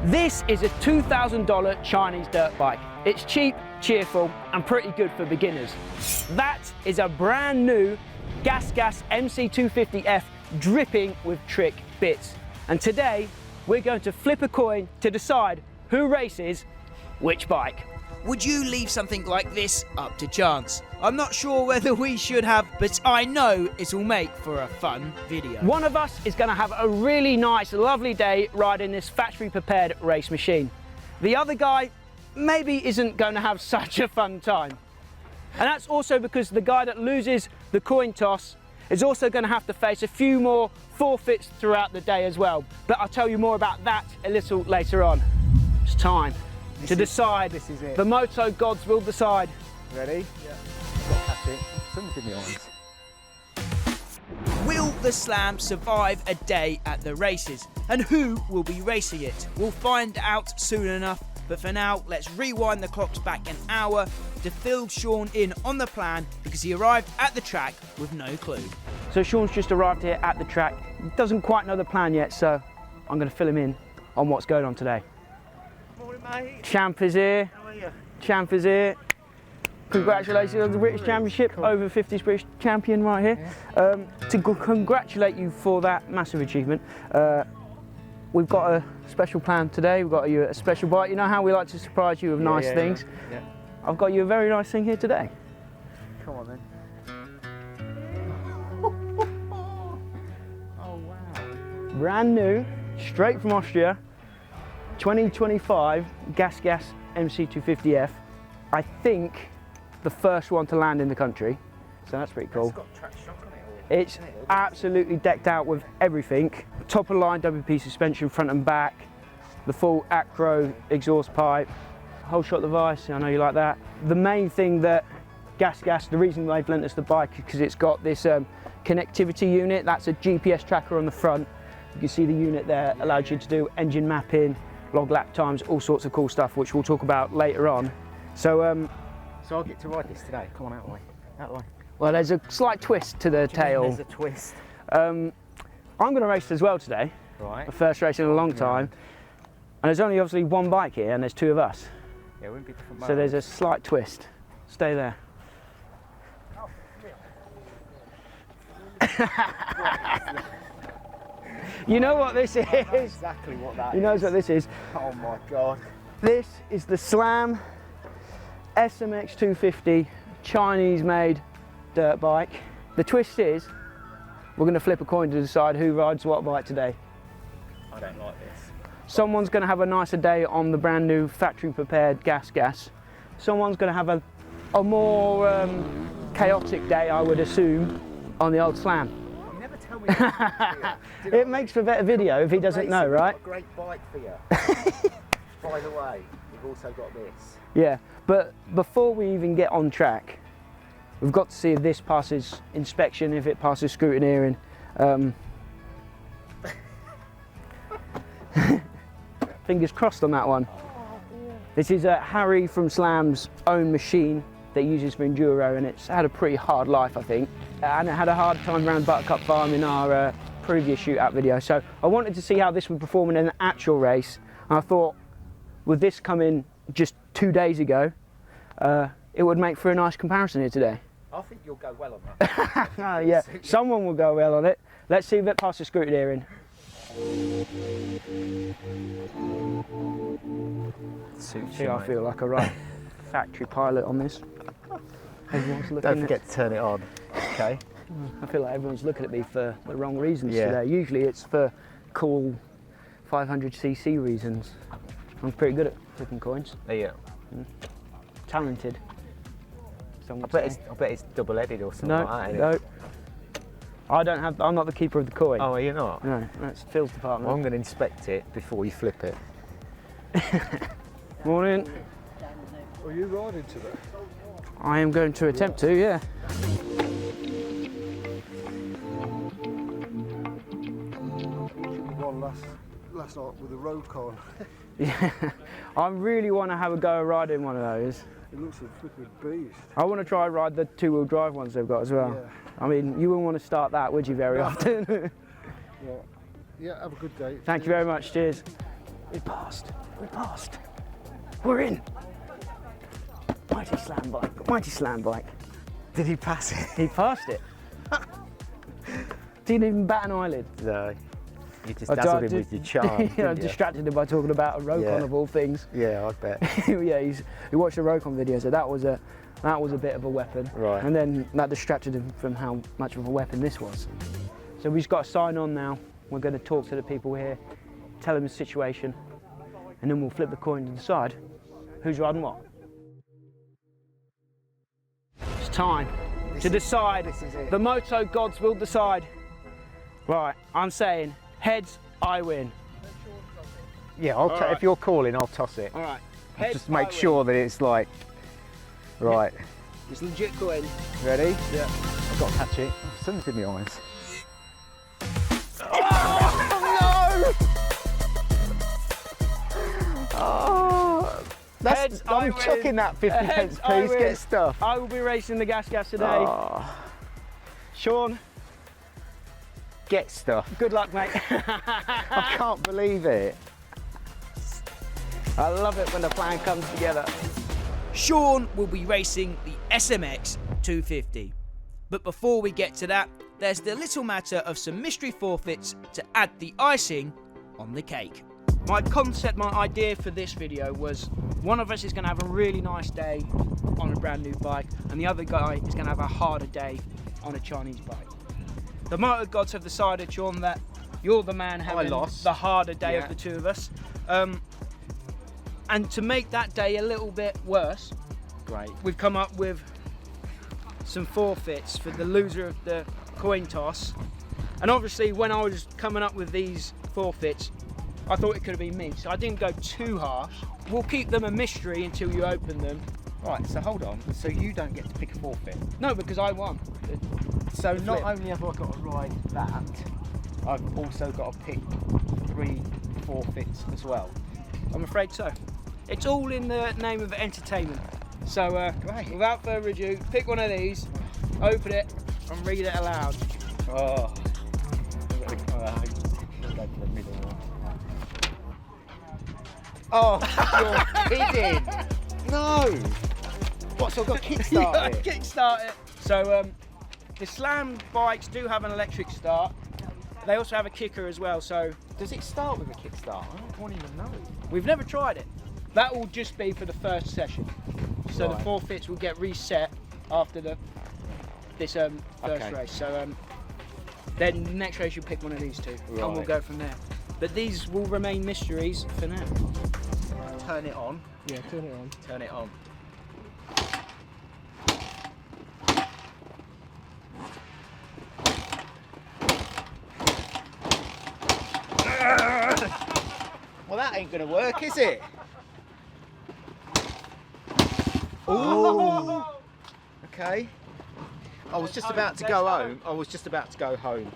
This is a $2,000 Chinese dirt bike. It's cheap, cheerful, and pretty good for beginners. That is a brand new GasGas MC250F dripping with trick bits. And today, we're going to flip a coin to decide who races which bike. Would you leave something like this up to chance? I'm not sure whether we should have, but I know it'll make for a fun video. One of us is going to have a really nice, lovely day riding this factory-prepared race machine. The other guy maybe isn't going to have such a fun time. And that's also because the guy that loses the coin toss is also going to have to face a few more forfeits throughout the day as well. But I'll tell you more about that a little later on. It's time to decide. This is it. The moto gods will decide. Ready? Yeah. Something's in the eyes. Will the Slam survive a day at the races? And who will be racing it? We'll find out soon enough. But for now, let's rewind the clocks back an hour to fill Sean in on the plan because he arrived at the track with no clue. So Sean's just arrived here at the track. He doesn't quite know the plan yet, so I'm going to fill him in on what's going on today. Morning, mate. Champ is here. How are you? Champ is here. Congratulations on the British Championship, Cool. over 50s British champion right here. Yeah. To congratulate you for that massive achievement. We've got a special plan today. We've got you a special bike. You know how we like to surprise you with nice things? Yeah. I've got you a very nice thing here today. Come on then. Oh wow. Brand new, straight from Austria, 2025 GasGas MC250F. I think the first one to land in the country, so that's pretty cool. It's got track shock on it. It's absolutely decked out with everything. Top of the line WP suspension front and back, the full acro exhaust pipe, whole shot device, I know you like that. The main thing that GasGas, the reason they've lent us the bike is because it's got this connectivity unit. That's a GPS tracker on the front. You can see the unit there allows you to do engine mapping, log lap times, all sorts of cool stuff, which we'll talk about later on. So I'll get to ride this today. Come on, out the way. Out the way. well, there's a slight twist to the tail. There's a twist. I'm going to race as well today. Right. My first race in a long time. And there's only obviously one bike here and there's two of us. Yeah, it wouldn't be different. So there's a slight twist. Stay there. You know what this is? Exactly what that is. He knows what this is. Oh my God. This is the Slam SMX250 Chinese-made dirt bike. The twist is, we're going to flip a coin to decide who rides what bike today. I don't like this. Someone's going to have a nicer day on the brand new factory-prepared GasGas. Someone's going to have a more chaotic day, I would assume, on the old Slam. You never tell me that. It makes for a better video if he doesn't know, right? I've got a great bike for you. By the way, you've also got this. Yeah, but before we even get on track, we've got to see if this passes inspection, if it passes scrutineering. Fingers crossed on that one. This is Harry from Slam's own machine that he uses for enduro, and it's had a pretty hard life, I think. And it had a hard time around Buttercup Farm in our previous shootout video. So I wanted to see how this would perform in an actual race. And I thought, with this coming just 2 days ago, it would make for a nice comparison here today. I think you'll go well on that. Yeah, someone will go well on it. Let's see if it passes scrutineering. See, I feel like a right factory pilot on this. Everyone's looking. Don't forget to turn it on. Okay. I feel like everyone's looking at me for the wrong reasons Yeah. today. Usually it's for cool 500cc reasons. I'm pretty good at flipping coins. Yeah. Talented. I bet it's double-headed or something like that. No. I'm not the keeper of the coin. Oh, are you not? No, that's Phil's department. Well, I'm going to inspect it before you flip it. Morning. Are you riding today? I am going to attempt to, yeah. We won last night with a road car. Yeah. I really want to have a go at riding one of those. It looks a flipping beast. I want to try and ride the two-wheel drive ones they've got as well. Yeah. I mean, you wouldn't want to start that, would you, very often? Yeah, have a good day. Thank you very much, cheers. We passed. We passed. We're in. Mighty slam bike. Mighty slam bike. Did he pass it? He passed it. Didn't even bat an eyelid. No. You just dazzled him with your charm. Yeah, I distracted him by talking about a Rokon of all things. Yeah, I bet. Yeah, he watched a Rokon video, so that was a bit of a weapon. Right. And then that distracted him from how much of a weapon this was. So we've just got to sign on now. We're going to talk to the people here, tell them the situation, and then we'll flip the coin to decide who's riding what. It's time to decide. This is it. The moto gods will decide. Right, I'm saying heads, I win. Yeah, if you're calling, I'll toss it. All right. Heads, Just make sure that it's like, right. It's legit coin. Ready? Yeah. I've got to catch it. Something's in my eyes. Oh, Heads, I I'm win. chucking that 50 Heads, pence I piece, win. get stuff. I will be racing the GasGas today. Oh, Sean, get stuff. good luck, mate. I can't believe it. I love it when the plan comes together. Sean will be racing the SMX250. But before we get to that, there's the little matter of some mystery forfeits to add the icing on the cake. My concept, my idea for this video was one of us is going to have a really nice day on a brand new bike and the other guy is going to have a harder day on a Chinese bike. The motor gods have decided, Sean, that you're the man having the harder day of the two of us. And to make that day a little bit worse, we've come up with some forfeits for the loser of the coin toss. And obviously when I was coming up with these forfeits, I thought it could have been me, so I didn't go too harsh. We'll keep them a mystery until you open them. Right, so hold on. So you don't get to pick a forfeit? No, because I won. So not only have I got to ride that, I've also got to pick 3 forfeits as well. I'm afraid so. It's all in the name of entertainment. So without further ado, pick one of these, open it and read it aloud. Oh, go for the middle one. Oh, you're kidding! No! What, so I've got to kickstart it? Kickstart it. So the Slam bikes do have an electric start. They also have a kicker as well, so... Does it start with a kickstart? I don't even know. We've never tried it. That will just be for the first session. So the forfeits will get reset after this first race. So then the next race you'll pick one of these two, and we'll go from there. But these will remain mysteries for now. Turn it on. Yeah, turn it on. Turn it on. Well, that ain't gonna work, is it? Ooh. Okay. I was just about to go home. I was just about to go home.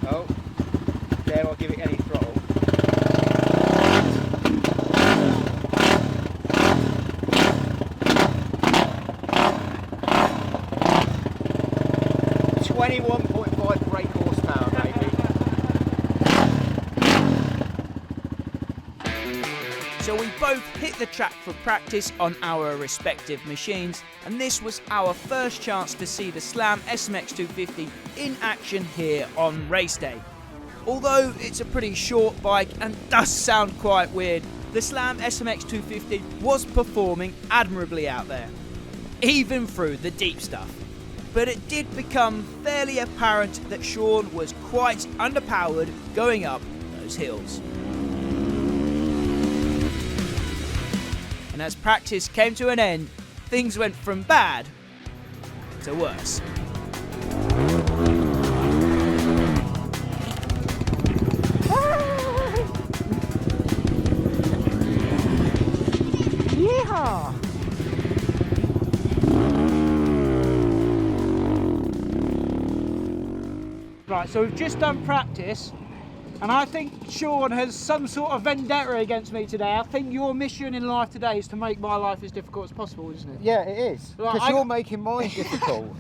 Oh. Dare I give it any throttle? .5 brake horsepower, maybe. So we both hit the track for practice on our respective machines, and this was our first chance to see the Slam SMX250 in action here on race day. Although it's a pretty short bike and does sound quite weird, the Slam SMX250 was performing admirably out there, even through the deep stuff. But it did become fairly apparent that Sean was quite underpowered going up those hills. And as practice came to an end, things went from bad to worse. Yeehaw! Right, so we've just done practice, and I think Sean has some sort of vendetta against me today. I think your mission in life today is to make my life as difficult as possible, isn't it? Yeah, it is. Because you're making mine difficult.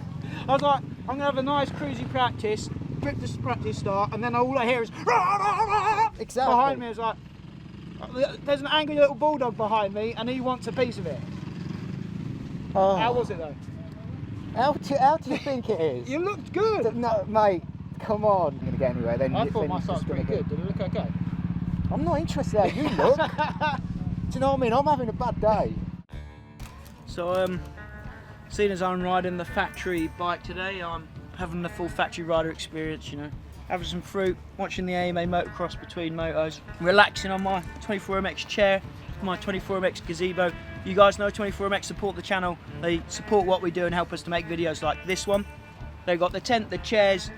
I was like, I'm gonna have a nice cruisy practice, grip this practice start, and then all I hear is rah, rah, rah, Exactly. behind me. It's like there's an angry little bulldog behind me, and he wants a piece of it. Oh. How was it though? How do you think it is? You looked good. No, mate, come on. I'm going to get anywhere. Then I thought then my it's start was just gonna pretty get- good. Did it look okay? I'm not interested how you look. Do you know what I mean? I'm having a bad day. So, seeing as I'm riding the factory bike today, I'm having the full factory rider experience, you know. Having some fruit, watching the AMA motocross between motos, relaxing on my 24MX chair, my 24MX gazebo. You guys know 24MX support the channel. They support what we do and help us to make videos like this one. They've got the tent, the chairs,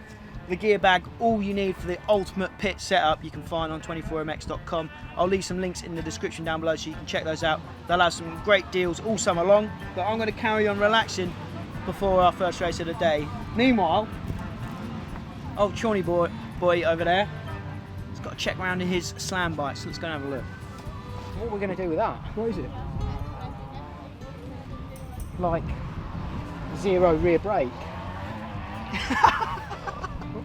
the gear bag, all you need for the ultimate pit setup you can find on 24mx.com. I'll leave some links in the description down below so you can check those out. They'll have some great deals all summer long, but I'm going to carry on relaxing before our first race of the day. Meanwhile, old Chawny boy over there, he's got to check around in his Slam bike, so let's go and have a look. What are we going to do with that? What is it? Like, zero rear brake.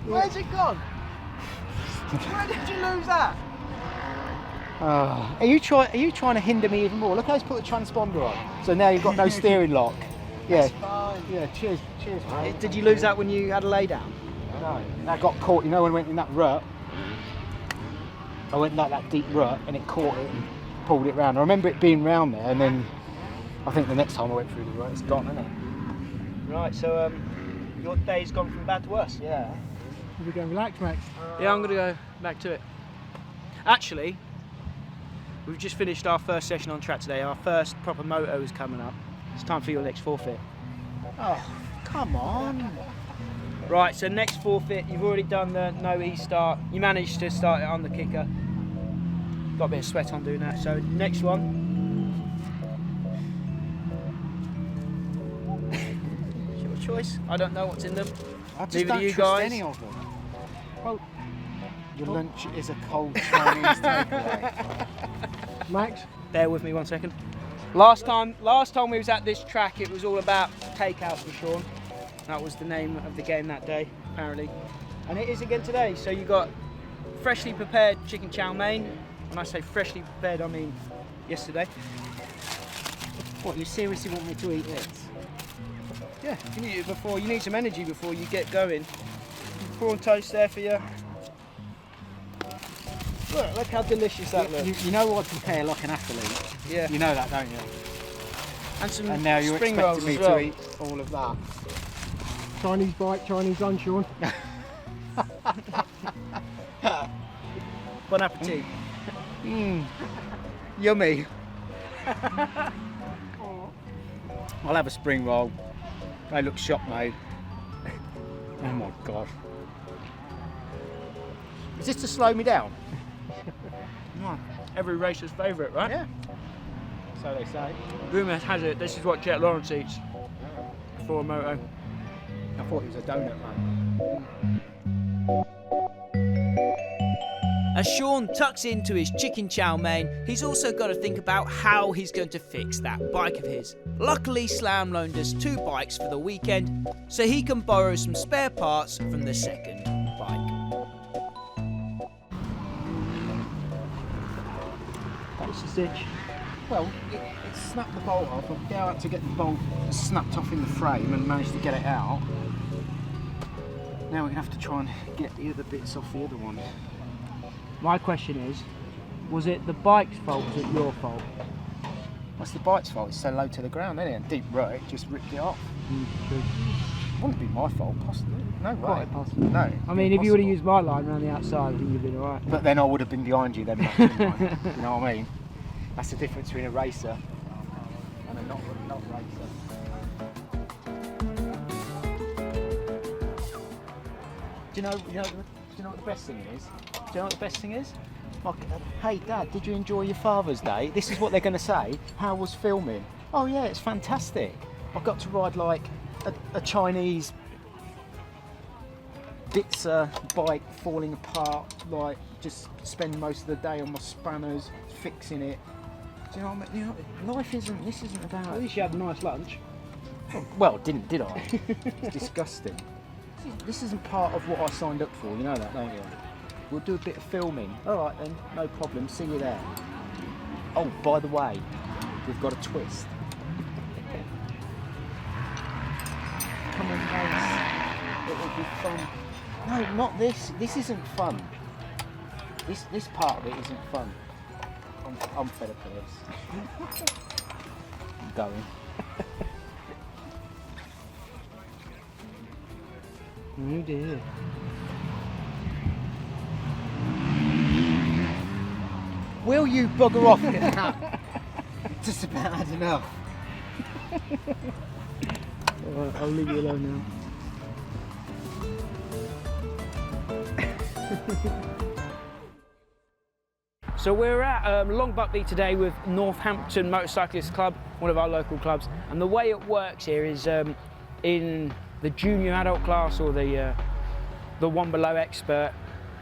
Where's it gone? Where did you lose that? Are you trying to hinder me even more? Look how he's put the transponder on. So now you've got no steering lock. Yeah. Fine. Yeah, cheers, mate. Did you lose that when you had a lay down? No. And I got caught, you know, when I went in that rut. I went like that deep rut and it caught it and pulled it round. I remember it being round there, and then I think the next time I went through the rut, it's gone, isn't it? Right, so your day's gone from bad to worse. Yeah. We're going to relax, Max. Yeah, I'm going to go back to it. Actually, we've just finished our first session on track today. Our first proper moto is coming up. It's time for your next forfeit. Oh, come on. Right, so next forfeit, you've already done the no e-start. You managed to start it on the kicker. Got a bit of sweat on doing that. So next one. It's your choice. I don't know what's in them. I just Leave it to don't you trust guys. any of them. Well, your lunch is a cold Chinese takeaway. Max, Bear with me 1 second. Last time we was at this track, it was all about takeout for Sean. That was the name of the game that day, apparently. And it is again today. So you got freshly prepared chicken chow mein. When I say freshly prepared, I mean yesterday. What, you seriously want me to eat this? Yeah, you need it before. You need some energy before you get going. Prawn toast there for you. Look how delicious that looks. You know I prepare like an athlete. Yeah. You know that, don't you? And some And now you're spring expecting rolls me as well. to eat all of that. Chinese bike, Chinese lunch, Sean. Bon appetit. Yummy. I'll have a spring roll. They look shocked, mate. Oh my god. Is this to slow me down? Every racer's favourite, right? Yeah. So they say. Rumour has it this is what Jet Lawrence eats for a moto. I thought it was a donut, man. As Sean tucks into his chicken chow mein, he's also got to think about how he's going to fix that bike of his. Luckily, Slam loaned us 2 bikes for the weekend, so he can borrow some spare parts from the second bike. What's the stitch? Well, it snapped the bolt off. I've been able to get the bolt snapped off in the frame and managed to get it out. Now we're going to have to try and get the other bits off the other one. My question is, was it the bike's fault or was it your fault? What's the bike's fault? It's so low to the ground, isn't it? Deep rut, it just ripped it off. True. Wouldn't be my fault, possibly. No way. Quite possible. No. I mean, if you would have impossible. used my line around the outside, I think you'd have been alright. But then I would have been behind you then. Wouldn't I? You know what I mean? That's the difference between a racer and a not racer. Do you know what the best thing is? Do you know what the best thing is? Like, hey Dad, did you enjoy your Father's Day? This is what they're going to say. How was filming? Oh yeah, it's fantastic. I got to ride like a Chinese Bitzer bike falling apart, like just spend most of the day on my spanners fixing it. Do you know what I mean? You know, this isn't about. At least you had a nice lunch. Well, did I? It's disgusting. This isn't part of what I signed up for, you know that, don't you? We'll do a bit of filming. All right then, no problem, see you there. Oh, by the way, we've got a twist. Come on, guys. It'll be fun. No, not this. This isn't fun. This part of it isn't fun. I'm fed up of this. I'm going. Oh dear. Will you bugger off with that? Just about had enough. Alright, I'll leave you alone now. So we're at Long Buckley today with Northampton Motorcyclist Club, one of our local clubs, and the way it works here is in the junior adult class or the one below expert,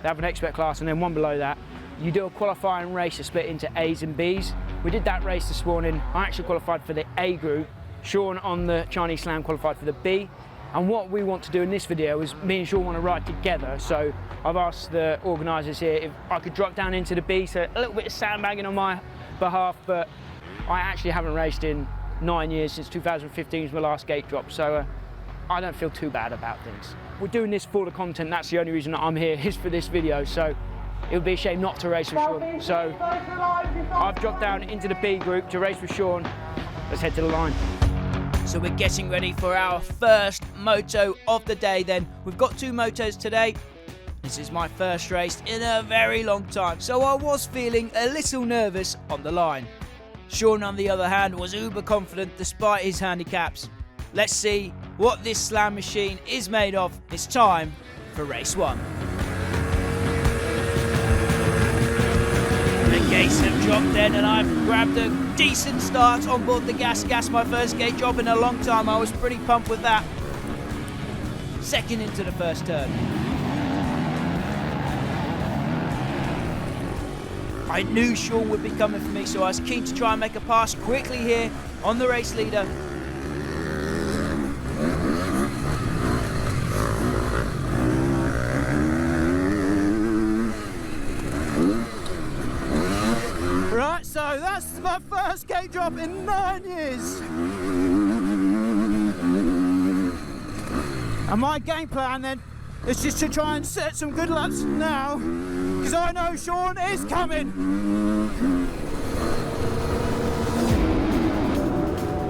they have an expert class, and then one below that you do a qualifying race to split into A's and B's. We did that race this morning. I actually qualified for the A group. Sean on the Chinese Slam qualified for the B. And what we want to do in this video is me and Sean want to ride together. So I've asked the organisers here if I could drop down into the B, so a little bit of sandbagging on my behalf, but I actually haven't raced in 9 years, since 2015 was my last gate drop, so I don't feel too bad about things. We're doing this for the content, that's the only reason that I'm here, is for this video, so it would be a shame not to race with Sean. So I've dropped down into the B group to race with Sean. Let's head to the line. So we're getting ready for our first moto of the day then. We've got 2 motos today. This is my first race in a very long time, so I was feeling a little nervous on the line. Sean, on the other hand, was uber confident despite his handicaps. Let's see what this Slam machine is made of. It's time for race 1. The gates have dropped then, and I've grabbed a decent start on board the GasGas, my first gate drop in a long time. I was pretty pumped with that. Second into the first turn. I knew Sean would be coming for me, so I was keen to try and make a pass quickly here on the race leader. Right, so that's my first gate drop in 9 years. And my game plan then is just to try and set some good laps now, because I know Sean is coming.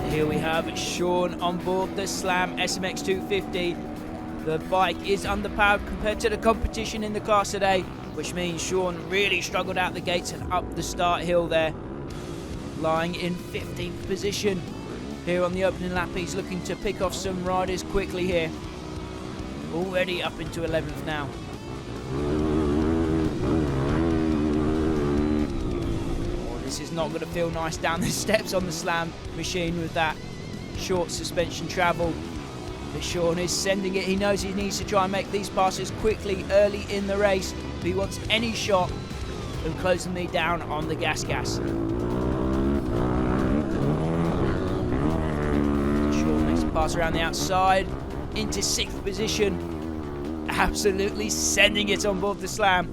Here we have Sean on board the Slam SMX250. The bike is underpowered compared to the competition in the class today, which means Sean really struggled out the gates and up the start hill there, lying in 15th position. Here on the opening lap, he's looking to pick off some riders quickly here. Already up into 11th now. Oh, this is not going to feel nice down the steps on the Slam machine with that short suspension travel. But Sean is sending it. He knows he needs to try and make these passes quickly early in the race. If he wants any shot of closing me down on the GasGas. Sean makes a pass around the outside into 6th position. Absolutely sending it on board the Slam.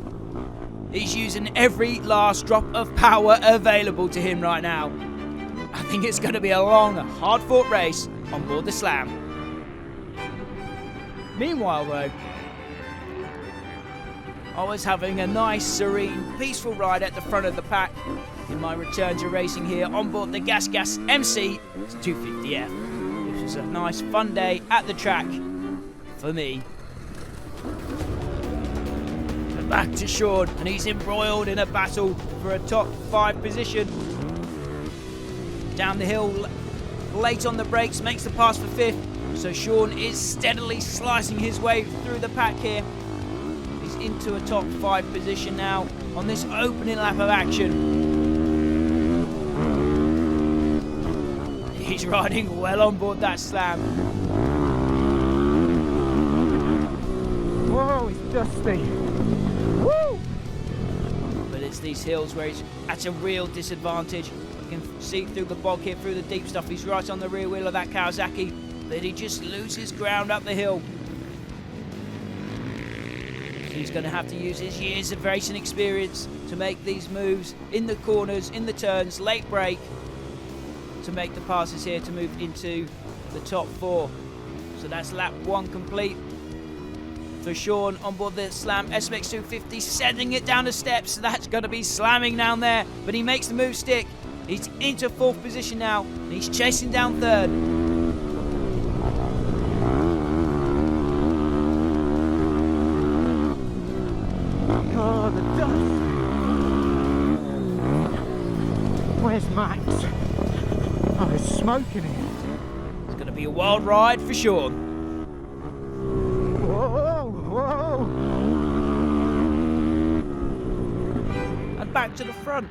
He's using every last drop of power available to him right now. I think it's going to be a long, hard-fought race on board the Slam. Meanwhile though, I was having a nice, serene, peaceful ride at the front of the pack in my return to racing here on board the GasGas MC250F. This was a nice, fun day at the track for me. And back to Sean, and he's embroiled in a battle for a top 5 position. Down the hill, late on the brakes, makes the pass for 5th. So Sean is steadily slicing his way through the pack here. He's into a top 5 position now on this opening lap of action. He's riding well on board that Slam. Whoa, it's dusty. Woo! But it's these hills where he's at a real disadvantage. You can see through the bog here, through the deep stuff. He's right on the rear wheel of that Kawasaki, but he just loses ground up the hill. He's going to have to use his years of racing experience to make these moves in the corners, in the turns, late brake, to make the passes here to move into the top 4. So that's lap 1 complete for Sean on board the Slam SMX250, sending it down the steps. That's going to be slamming down there, but he makes the move stick. He's into 4th position now, and he's chasing down 3rd. Oh, the dust. Where's Max? Oh, it's smoking here. It's going to be a wild ride for Sean. Whoa, whoa. And back to the front.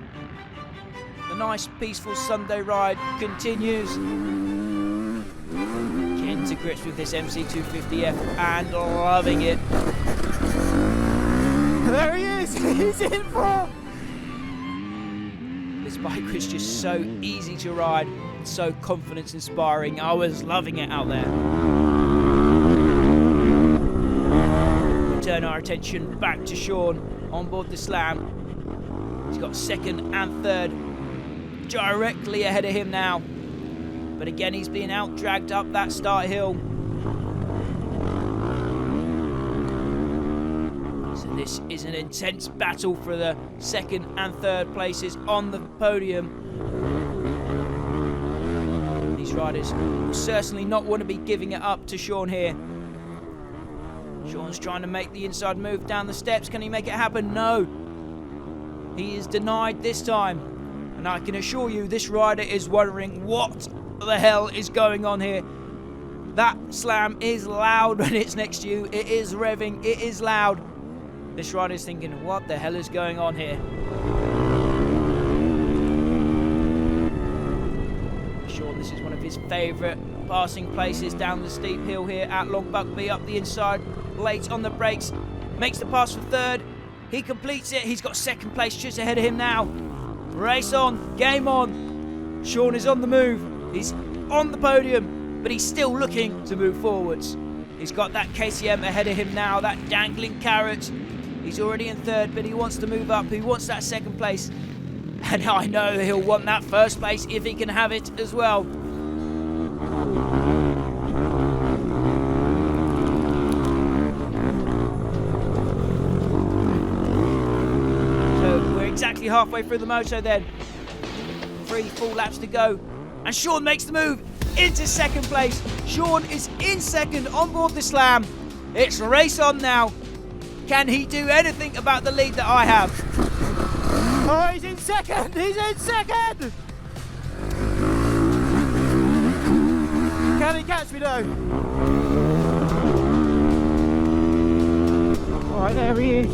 The nice, peaceful Sunday ride continues. Getting to grips with this MC250F and loving it. There he is! He's in for. This bike was just so easy to ride, so confidence inspiring. I was loving it out there. We turn our attention back to Sean on board the Slam. He's got 2nd and 3rd directly ahead of him now. But again, he's being out dragged up that start hill. So this is an intense battle for the 2nd and 3rd places on the podium. These riders will certainly not want to be giving it up to Sean here. Sean's trying to make the inside move down the steps. Can he make it happen? No. He is denied this time. And I can assure you, this rider is wondering what the hell is going on here. That Slam is loud when it's next to you. It is revving. It is loud. This rider is thinking, what the hell is going on here? Sure, this is one of his favourite passing places down the steep hill here at Long Buckby, up the inside, late on the brakes, makes the pass for 3rd. He completes it. He's got 2nd place just ahead of him now. Race on, game on. Sean is on the move. He's on the podium, but he's still looking to move forwards. He's got that KTM ahead of him now, that dangling carrot. He's already in 3rd, but he wants to move up. He wants that 2nd place. And I know he'll want that 1st place if he can have it as well. So we're exactly halfway through the moto then. 3 full laps to go. And Sean makes the move into 2nd place. Sean is in 2nd on board the Slam. It's race on now. Can he do anything about the lead that I have? Oh, he's in 2nd! He's in 2nd! Can he catch me though? Right, there he is.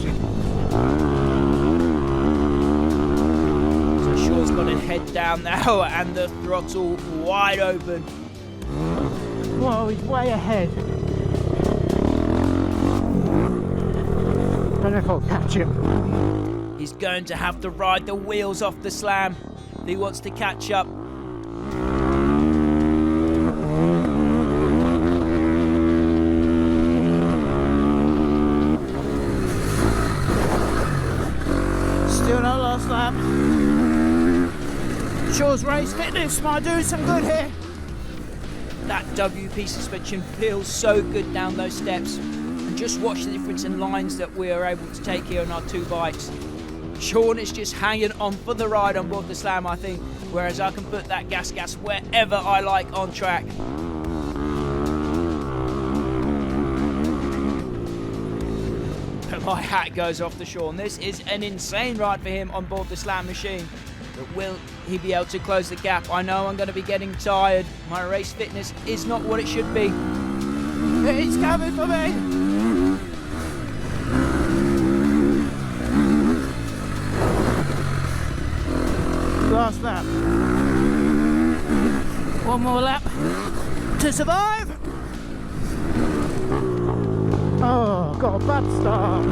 So Sean's got his head down now and the throttle wide open. Whoa, he's way ahead. I don't know if I'll catch him. He's going to have to ride the wheels off the Slam if he wants to catch up. Still no last lap. Shaw's race fitness might do some good here. That WP suspension feels so good down those steps. And just watch the difference in lines that we are able to take here on our 2 bikes. Sean is just hanging on for the ride on board the Slam, I think, whereas I can put that GasGas wherever I like on track. But my hat goes off to Sean. This is an insane ride for him on board the Slam machine. But will he be able to close the gap? I know I'm going to be getting tired. My race fitness is not what it should be. He's coming for me. Last lap. One more lap to survive. Oh, got a bad start.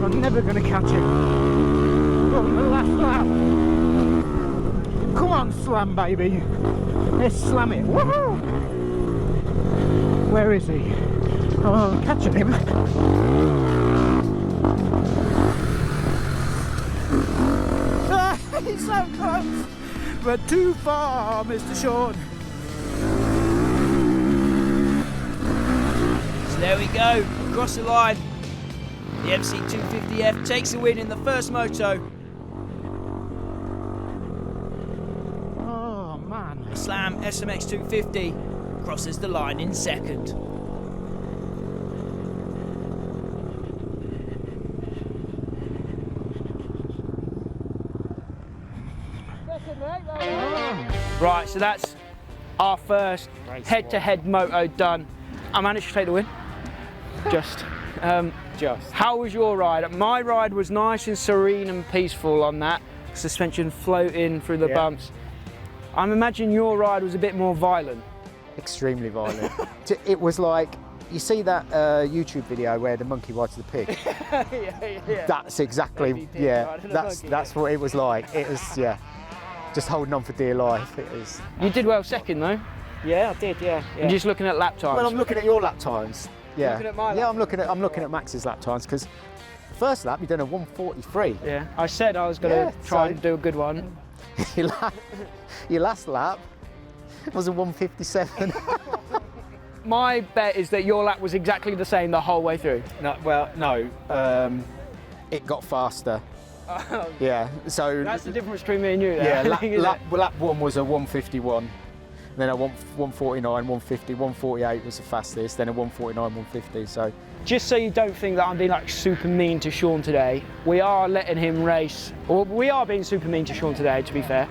I'm never going to catch him. On the last lap. Come on, Slam, baby. Let's slam it. Woohoo! Where is he? Oh, I'm catching him. He's so close, but too far, Mr. Sean. So there we go, across the line. The MC250F takes a win in the first moto. Oh man. The Slam SMX250 crosses the line in second. Right, so that's our first head-to-head moto done. I managed to take the win. Just. How was your ride? My ride was nice and serene and peaceful on that. Suspension floating through the bumps. I'm imagining your ride was a bit more violent. Extremely violent. It was like, you see that YouTube video where the monkey rides the pig? Yeah. That's exactly, that's what it was like. It was, just holding on for dear life. It was. You did well second though. Yeah, I did, yeah. You're just looking at lap times. Well, I'm looking at your lap times. Yeah. Looking at my lap yeah, I'm looking at Max's lap times, because first lap you done a 1:43. Yeah. I said I was going to try and do a good one. Your last lap was a 1:57. My bet is that your lap was exactly the same the whole way through. No. It got faster. Yeah. So that's the difference between me and you. Yeah. There, lap one was a 1:51. Then a 1:49, 1:50, 1:48 was the fastest. Then a 1:49, 1:50. So. Just so you don't think that I'm being like super mean to Sean today, we are letting him race, or we are being super mean to Sean today, to be fair,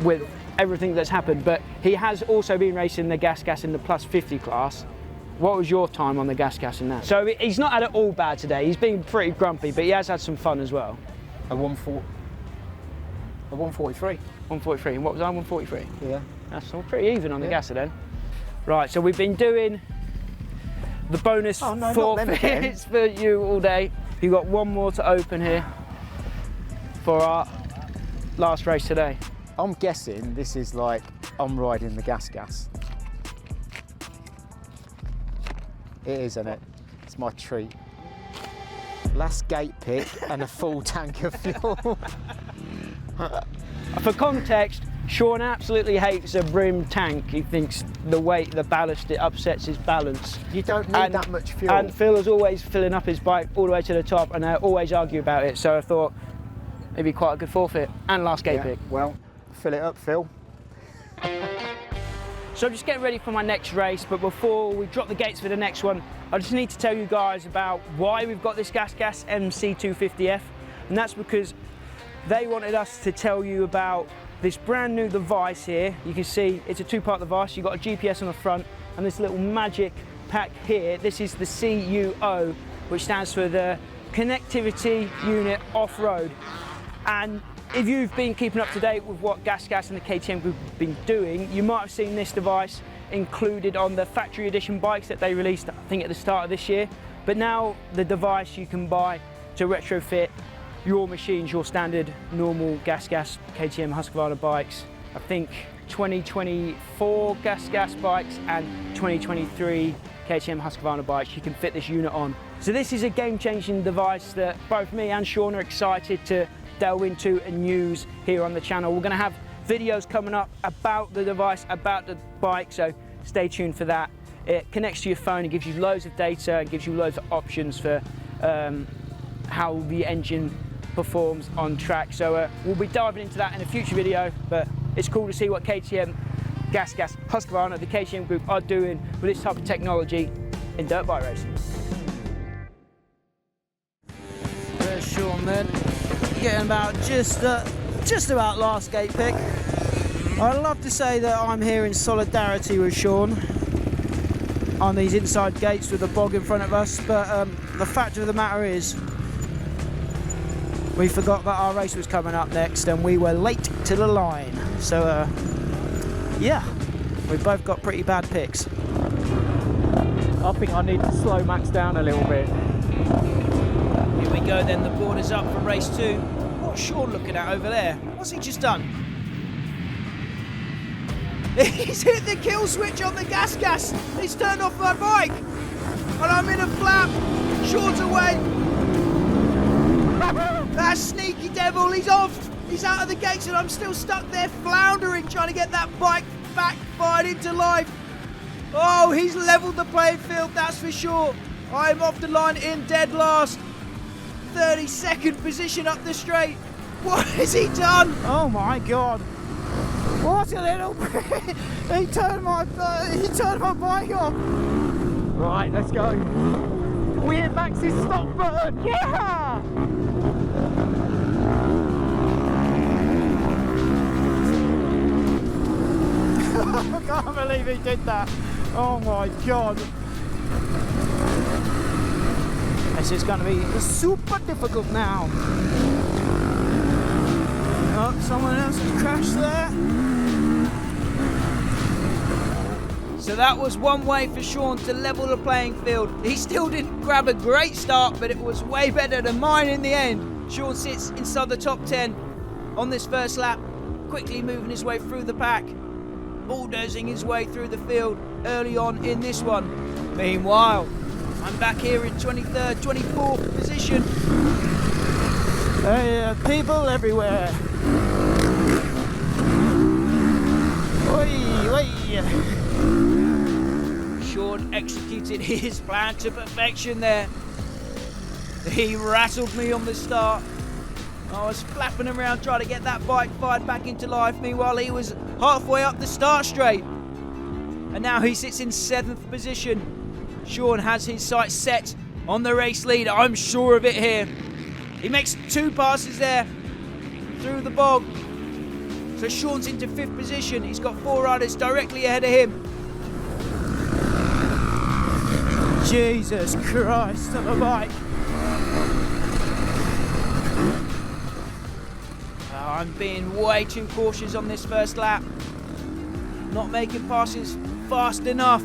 with everything that's happened, but he has also been racing the GasGas in the plus 50 class. What was your time on the GasGas in that? So he's not had it all bad today, he's been pretty grumpy, but he has had some fun as well. A 1:43. 1:43, and what was I, 1:43? Yeah. That's all pretty even on the gasser then. Right, so we've been doing the bonus forfeits for you all day. You've got one more to open here for our last race today. I'm guessing this is like I'm riding the GasGas. It is, isn't it? It's my treat. Last gate pick and a full tank of fuel. For context, Sean absolutely hates a brim tank. He thinks the weight, the ballast, it upsets his balance. You don't need that much fuel. And Phil is always filling up his bike all the way to the top, and they always argue about it. So I thought it'd be quite a good forfeit and last gate pick. Well, fill it up, Phil. So I'm just getting ready for my next race, but before we drop the gates for the next one, I just need to tell you guys about why we've got this GasGas MC250F, and that's because they wanted us to tell you about this brand new device here. You can see it's a two-part device. You've got a GPS on the front and this little magic pack here. This is the CUO, which stands for the Connectivity Unit Off-Road. And if you've been keeping up to date with what GasGas and the KTM Group have been doing, you might have seen this device included on the factory edition bikes that they released, I think, at the start of this year. But now the device you can buy to retrofit your machines, your standard normal GasGas KTM Husqvarna bikes. I think 2024 GasGas bikes and 2023 KTM Husqvarna bikes, you can fit this unit on. So this is a game-changing device that both me and Sean are excited to delve into and use here on the channel. We're going to have videos coming up about the device, about the bike, so stay tuned for that. It connects to your phone, it gives you loads of data, and gives you loads of options for how the engine performs on track. So we'll be diving into that in a future video, but it's cool to see what KTM, GasGas, Husqvarna, the KTM Group are doing with this type of technology in dirt bike racing. There's Sean then, getting about just about last gate pick. I'd love to say that I'm here in solidarity with Sean on these inside gates with the bog in front of us, but the fact of the matter is we forgot that our race was coming up next and we were late to the line. So yeah, we've both got pretty bad picks. I think I need to slow Max down a little bit. Here we go then, the board is up for race 2. What's Sean looking at over there? What's he just done? He's hit the kill switch on the GasGas. He's turned off my bike. And I'm in a flap. Sean's away. That sneaky devil, he's off. He's out of the gates and I'm still stuck there floundering, trying to get that bike back fired into life. Oh, he's levelled the playing field, that's for sure. I'm off the line in dead last. 32nd position up the straight. What has he done? Oh my God. What a little bit. He turned my bike off. Right, let's go. We hit Max's stop button. Yeah! I can't believe he did that. Oh my God. This is going to be super difficult now. Oh, someone else has crashed there. So that was one way for Sean to level the playing field. He still didn't grab a great start, but it was way better than mine in the end. Sean sits inside the top 10 on this first lap, quickly moving his way through the pack, bulldozing his way through the field early on in this one. Meanwhile, I'm back here in 23rd, 24th position. People everywhere. Oi, oi. Sean executed his plan to perfection there. He rattled me on the start. I was flapping around trying to get that bike fired back into life. Meanwhile, he was halfway up the start straight. And now he sits in 7th position. Sean has his sights set on the race lead. I'm sure of it here. He makes 2 passes there through the bog. So Sean's into 5th position. He's got 4 riders directly ahead of him. Jesus Christ on a bike. I'm being way too cautious on this first lap. Not making passes fast enough.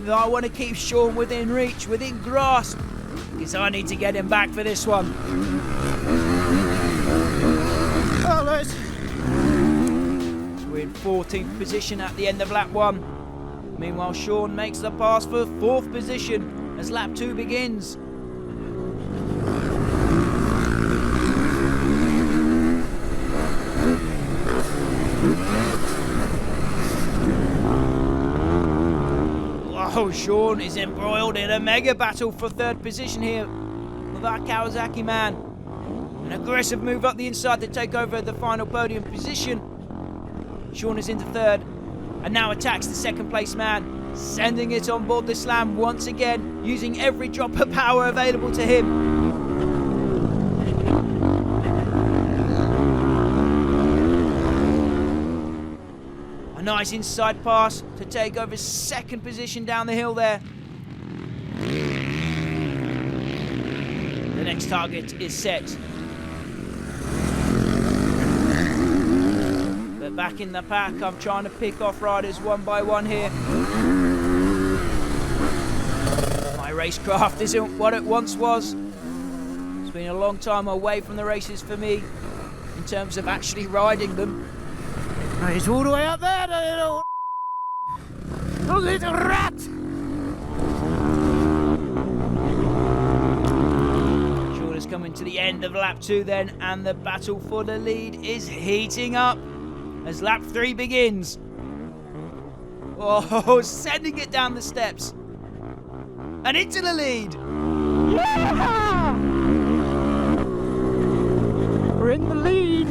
I want to keep Sean within reach, within grasp, because I need to get him back for this one. Oh, Lewis. We're in 14th position at the end of lap 1. Meanwhile, Sean makes the pass for 4th position as lap 2 begins. Oh, Sean is embroiled in a mega battle for 3rd position here with our Kawasaki man. An aggressive move up the inside to take over the final podium position. Sean is into 3rd and now attacks the 2nd place man, sending it on board the Slam once again, using every drop of power available to him. A nice inside pass to take over 2nd position down the hill there. The next target is set. But back in the pack, I'm trying to pick off riders one by one here. My racecraft isn't what it once was. It's been a long time away from the races for me in terms of actually riding them. He's all the way up there, the little rat! Sean is coming to the end of lap 2 then, and the battle for the lead is heating up as lap 3 begins. Oh, sending it down the steps and into the lead. Yeah! We're in the lead.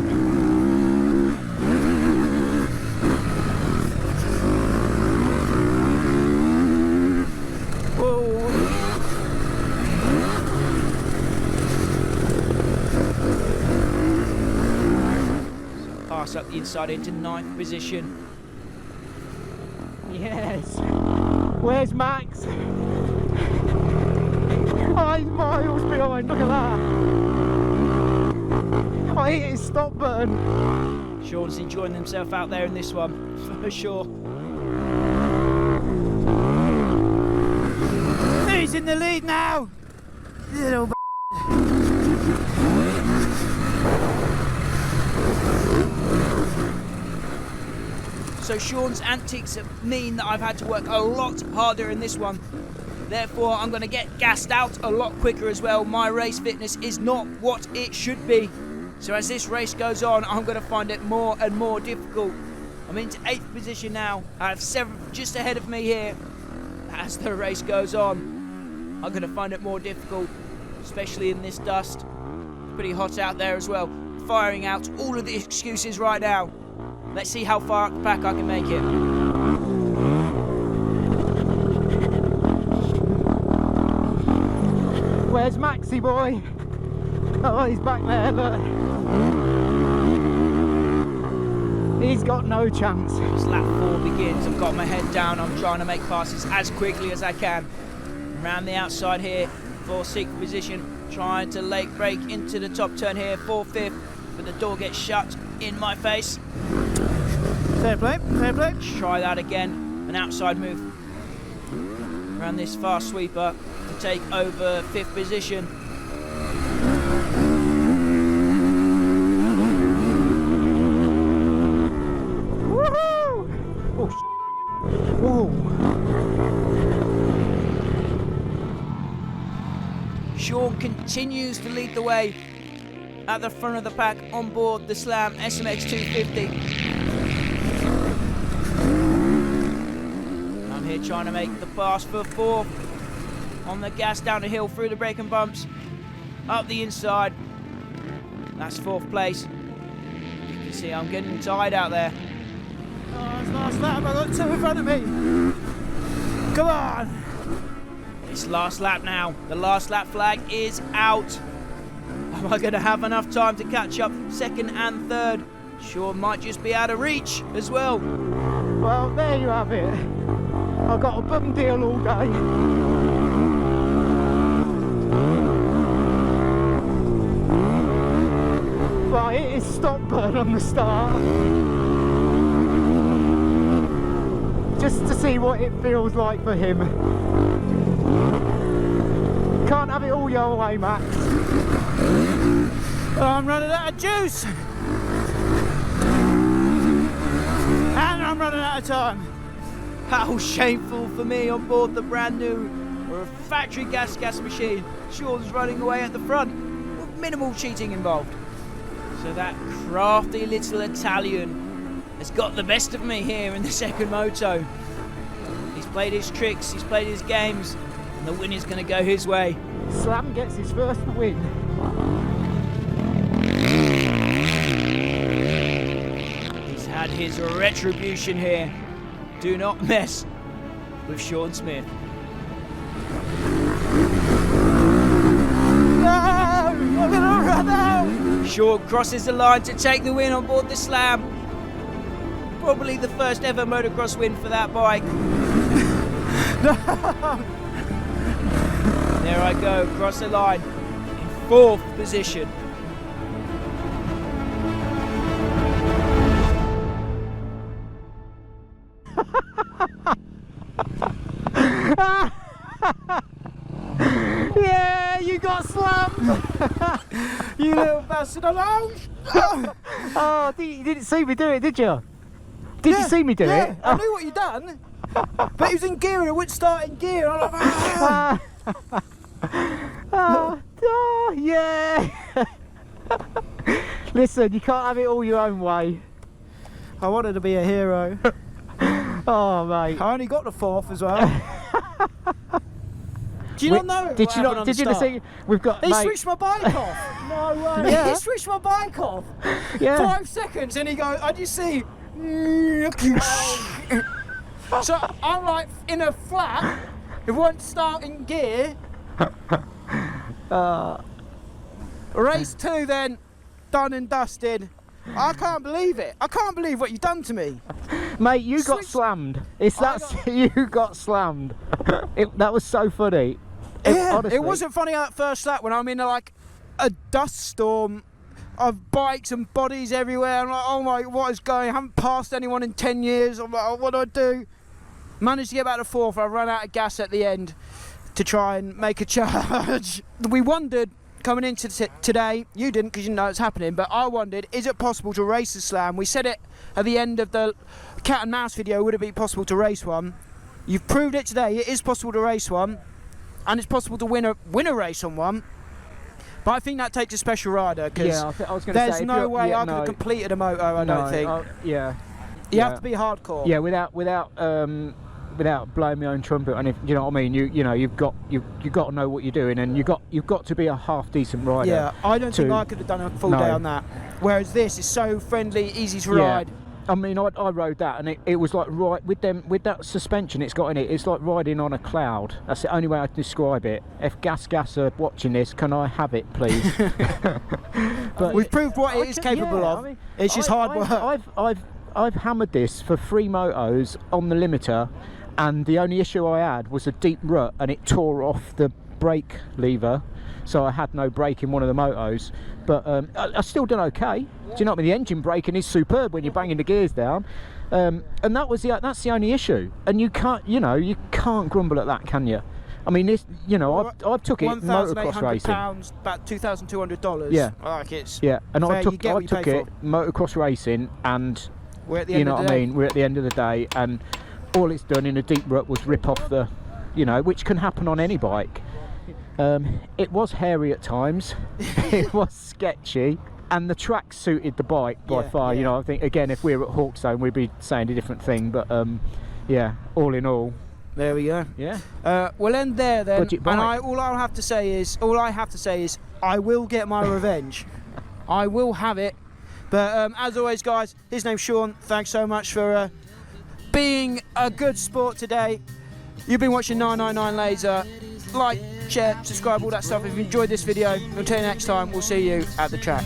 Pass up the inside into 9th position. Yes. Where's Max? Oh, he's miles behind. Look at that. I hit his stop button. Sean's enjoying himself out there in this one, for sure. He's in the lead now. Little b****. So Sean's antics mean that I've had to work a lot harder in this one. Therefore, I'm going to get gassed out a lot quicker as well. My race fitness is not what it should be. So as this race goes on, I'm going to find it more and more difficult. I'm into 8th position now. I have 7 just ahead of me here. As the race goes on, I'm going to find it more difficult, especially in this dust. Pretty hot out there as well. Firing out all of the excuses right now. Let's see how far up the pack I can make it. Where's Maxi boy? Oh, he's back there, look. He's got no chance. As lap 4 begins, I've got my head down. I'm trying to make passes as quickly as I can. Around the outside here for 6th position. Trying to late brake into the top turn here for 5th. But the door gets shut in my face. Fair play, fair play. Let's try that again. An outside move. Around this fast sweeper to take over 5th position. Sean continues to lead the way at the front of the pack on board the Slam SMX250. I'm here trying to make the pass for 4th. On the gas down the hill through the braking bumps. Up the inside. That's 4th place. You can see I'm getting tired out there. Oh, it's last lap, I've got 2 in front of me. Come on! It's last lap now. The last lap flag is out. Am I going to have enough time to catch up 2nd and 3rd? Sean might just be out of reach as well. Well, there you have it. I've got a bum deal all day. Right, it is stop burn on the start. Just to see what it feels like for him. Can't have it all your way, Max. Oh, I'm running out of juice. And I'm running out of time. How shameful for me on board the brand new or a factory GasGas machine. Sean's running away at the front with minimal cheating involved. So that crafty little Italian has got the best of me here in the 2nd moto. He's played his tricks, he's played his games, and the win is going to go his way. Slam gets his first win. He's had his retribution here. Do not mess with Sean Smith. No! I'm gonna run out! Sean crosses the line to take the win on board the Slam. Probably the first ever motocross win for that bike. No! There I go, across the line in 4th position. Yeah, you got slammed. You little bastard alone! Oh, you didn't see me do it, did you? Did you see me do it? I knew what you'd done. But he was in gear and it wouldn't start in gear. I'm like, Oh, yeah. Listen, you can't have it all your own way. I wanted to be a hero. Oh, mate. I only got the 4th as well. Do you not know? Did you not? Did you see? We've got. He mate, switched my bike off. No way. Yeah. He switched my bike off. Yeah. 5 seconds, and he goes. I just see. So I'm like in a flat. It won't start in gear. Race 2 then, done and dusted. I can't believe it. I can't believe what you've done to me. Mate, you got slammed. You got slammed. That was so funny. Honestly. It wasn't funny at first lap when I'm in like a dust storm of bikes and bodies everywhere. I'm like, oh my, what is going? I haven't passed anyone in 10 years. I'm like, oh, what do I do? Managed to get back to 4th. I ran out of gas at the end to try and make a charge. We wondered coming into today, you didn't because you didn't know it's happening, but I wondered, is it possible to race the Slam? We said it at the end of the cat and mouse video, would it be possible to race one? You've proved it today, it is possible to race one, and it's possible to win a race on one. But I think that takes a special rider, because there's no way I could have completed a moto, I don't think. You have to be hardcore. Yeah, without blowing my own trumpet, and if you know what I mean, you know, you've got to know what you're doing, and you've got to be a half decent rider. Yeah, I don't think I could have done a full day on that. Whereas this is so friendly, easy to ride. I mean, I rode that, and it was like with that suspension it's got in it. It's like riding on a cloud. That's the only way I can describe it. If GasGas are watching this, can I have it, please? But we've proved what it is capable of. I mean, it's just hard work. I've hammered this for 3 motos on the limiter, and the only issue I had was a deep rut, and it tore off the brake lever, so I had no brake in one of the motos. But I still done okay. Do you know what I mean? The engine braking is superb when you're banging the gears down, and that's the only issue. And you can't grumble at that, can you? I mean, this, you know, I've took it motocross racing. £1,800, about $2,200. Yeah, like it's and I took it motocross racing, and we're at the end of the day. We're at the end of the day, and all it's done in a deep rut was rip off the, you know, which can happen on any bike. It was hairy at times. It was sketchy, and the track suited the bike by far. You know, I think again, if we were at Hawkstone, we'd be saying a different thing. But yeah, all in all, there we go. Yeah. We'll end there then. Budget bike. And all I have to say is, I will get my revenge. I will have it. But as always, guys, his name's Sean. Thanks so much for being a good sport today. You've been watching 999 Laser. Like, share, subscribe, all that stuff. If you enjoyed this video, until next time, we'll see you at the track.